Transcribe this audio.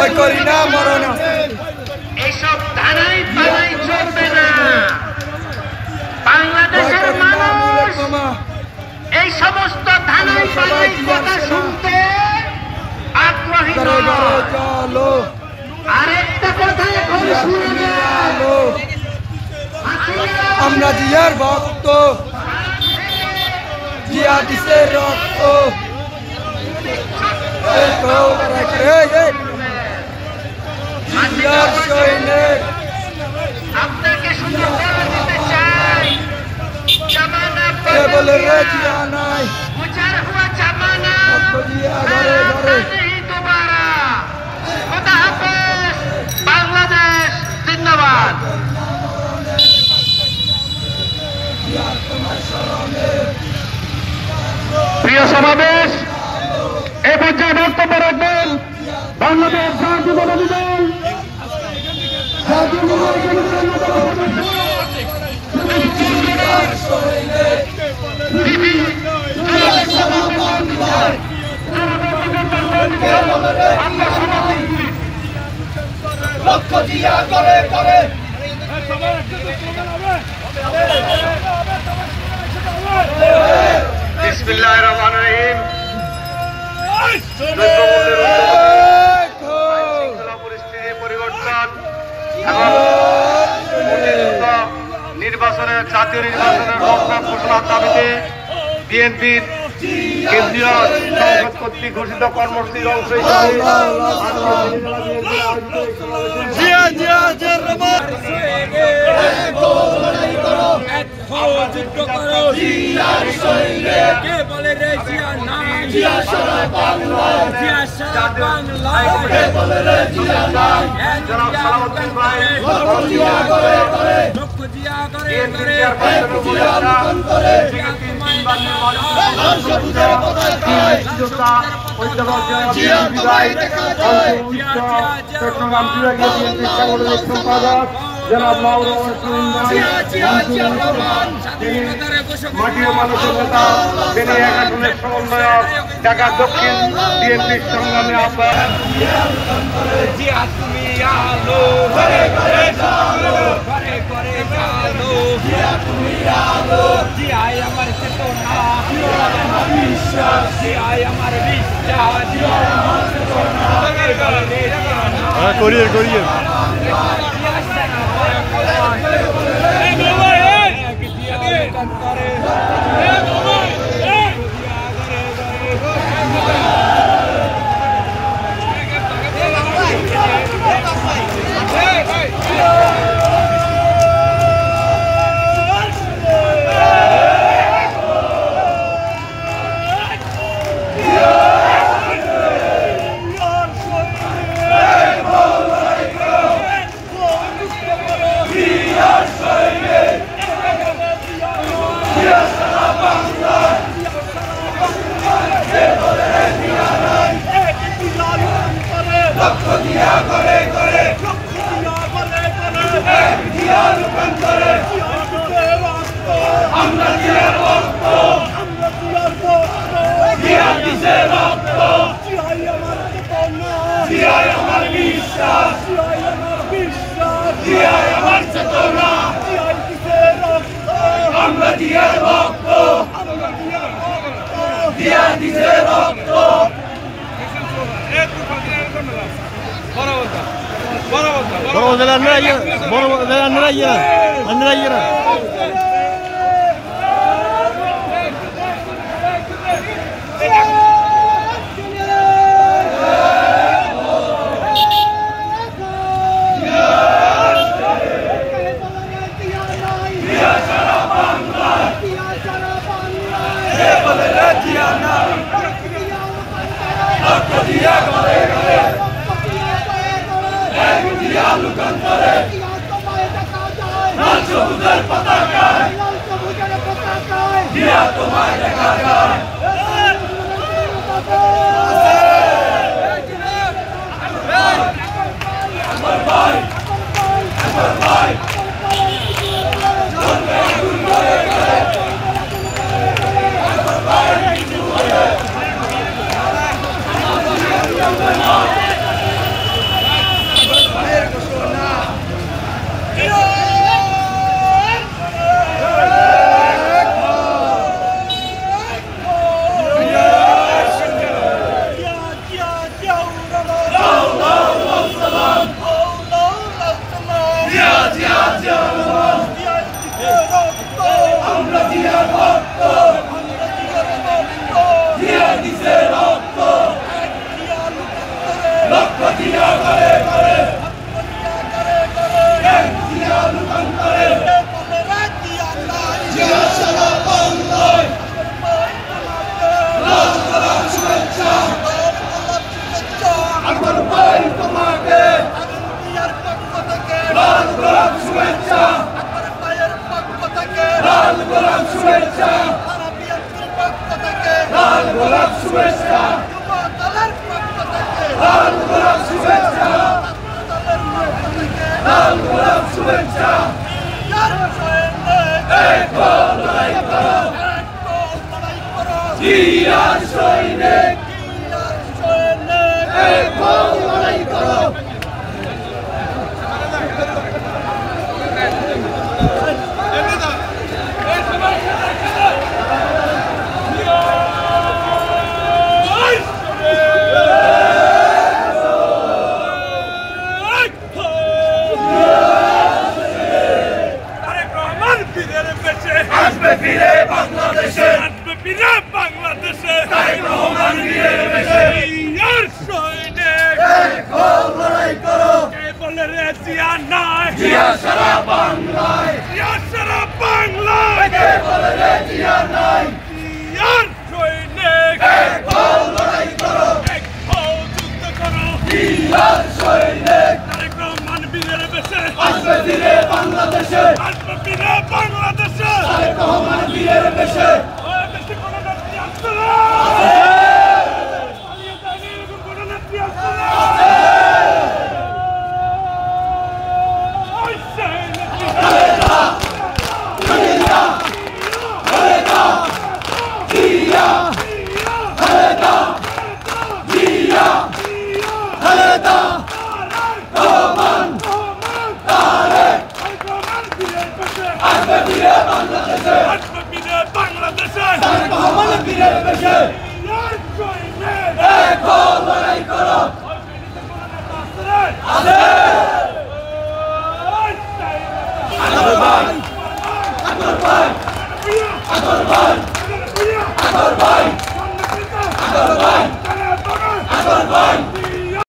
ভয় করি না মরণ এইসব ধানাই পালাই চলবে না। বাংলাদেশের মানুষ এই সমস্ত ধানাই পালাই কথা শুনতে আগ্রহী নয়। চলো আরেকটা কথা এখন শুনে নাও, আমরা জিয়ার ভক্ত, জিয়া দিছে রক্ত। জিয়ার সৈনিক আপনাকে শুধু বলে দিতে চাই, জামানা বলে রে জিয়া নাই, গুজার হুয়া জামানা জিয়া ঘরে ঘরে। नहीं दोबारा। खुदा हाफिज, बांग्लादेश जिंदाबाद। প্রিয় সমাবেশ, এ পর্যায়ে বক্তব্য রাখবেন বাংলাদেশ জাতীয়তাবাদী দল লক্ষ্য জিয়া করে করে বিসমিল্লাহির রহমানির রহিম। পরিস্থিতির পরিবর্তন এবং নির্বাচনের জাতীয় নির্বাচনের রোডম্যাপ ঘোষণার দাবিতে বিএনপির কেন্দ্রীয় সংসদ কর্তৃক ঘোষিত কর্মসূচির অংশ হিসেবে জনাব মাটির মানুষের নেতা, তিনি একাডেমির সমন্বয়ক, ঢাকা দক্ষিণ বিএনপির সংগ্রামী আহ্বায়ক। করিয়ে করিয়ে বাংলাদেশে আসবে ফিরে বাংলাদেশে তারেক রহমান বীরের বেশে ওই দেশে কোনো নেত্রী আসছে না পালিয়ে যায়নি এরকম কোনো নেত্রী আসছে না ওই সেই নেত্রী বাংলাদেশে তারেক রহমান বীরের বেশে দেখো লড়াই করো আগর ভাই আগর ভাই আগর ভাই আগর ভাই আগর ভাই আগর ভাই